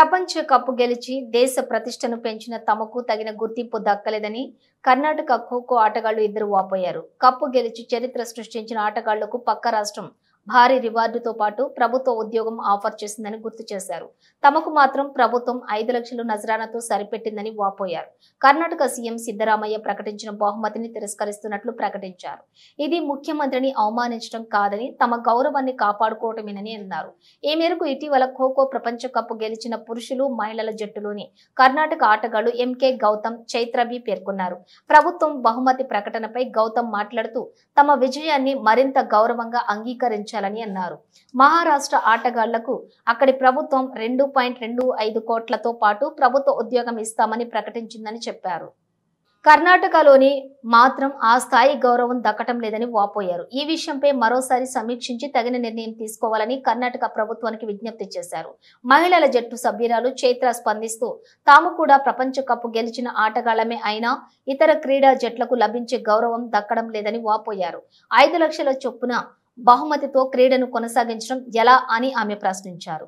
ప్రపంచ కప్ గెలిచి దేశ ప్రతిష్టను పెంచిన తమకు తగిన గుర్తింపు దక్కలేదని కర్ణాటక ఖోఖో ఆటగాళ్లు ఇద్దరు వాపోయారు. కప్పు గెలిచి చరిత్ర సృష్టించిన ఆటగాళ్లకు పక్క రాష్ట్రం భారీ రివార్డుతో పాటు ప్రభుత్వ ఉద్యోగం ఆఫర్ చేసిందని గుర్తు చేశారు. తమకు మాత్రం ప్రభుత్వం 5 లక్షలు నజరానాతో సరిపెట్టిందని వాపోయారు. కర్ణాటక సీఎం సిద్ధరామయ్య ప్రకటించిన బహుమతిని తిరస్కరిస్తున్నట్లు ప్రకటించారు. ఇది ముఖ్యమంత్రిని అవమానించడం కాదని తమ గౌరవాన్ని కాపాడుకోవటమేనని అన్నారు. ఈ మేరకు ఇటీవల ఖోఖో ప్రపంచ కప్ గెలిచిన పురుషులు, మహిళల జట్టులోని కర్ణాటక ఆటగాళ్లు ఎంకే గౌతమ్, చైత్రబి పేర్కొన్నారు. ప్రభుత్వం బహుమతి ప్రకటనపై గౌతమ్ మాట్లాడుతూ తమ విజయాన్ని మరింత గౌరవంగా అంగీకరించాలని అన్నారు. మహారాష్ట్ర ఆటగాళ్లకు అక్కడి ప్రభుత్వం 2.25 కోట్లతో పాటు ప్రభుత్వ ఉద్యోగం ఇస్తామని ప్రకటించిందని చెప్పారు. కర్ణాటకలోని మాత్రం ఆ స్థాయి గౌరవం దక్కటం లేదని వాపోయారు. ఈ విషయంపై మరోసారి సమీక్షించి తగిన నిర్ణయం తీసుకోవాలని కర్ణాటక ప్రభుత్వానికి విజ్ఞప్తి చేశారు. మహిళల జట్టు సభ్యురాలు చైత్ర స్పందిస్తూ తాము కూడా ప్రపంచ కప్ గెలిచిన ఆటగాళ్లమే అయినా ఇతర క్రీడా జట్లకు లభించే గౌరవం దక్కడం లేదని వాపోయారు. 5 లక్షల చొప్పున బహుమతితో క్రీడను కొనసాగించడం ఎలా అని ఆమె ప్రశ్నించారు.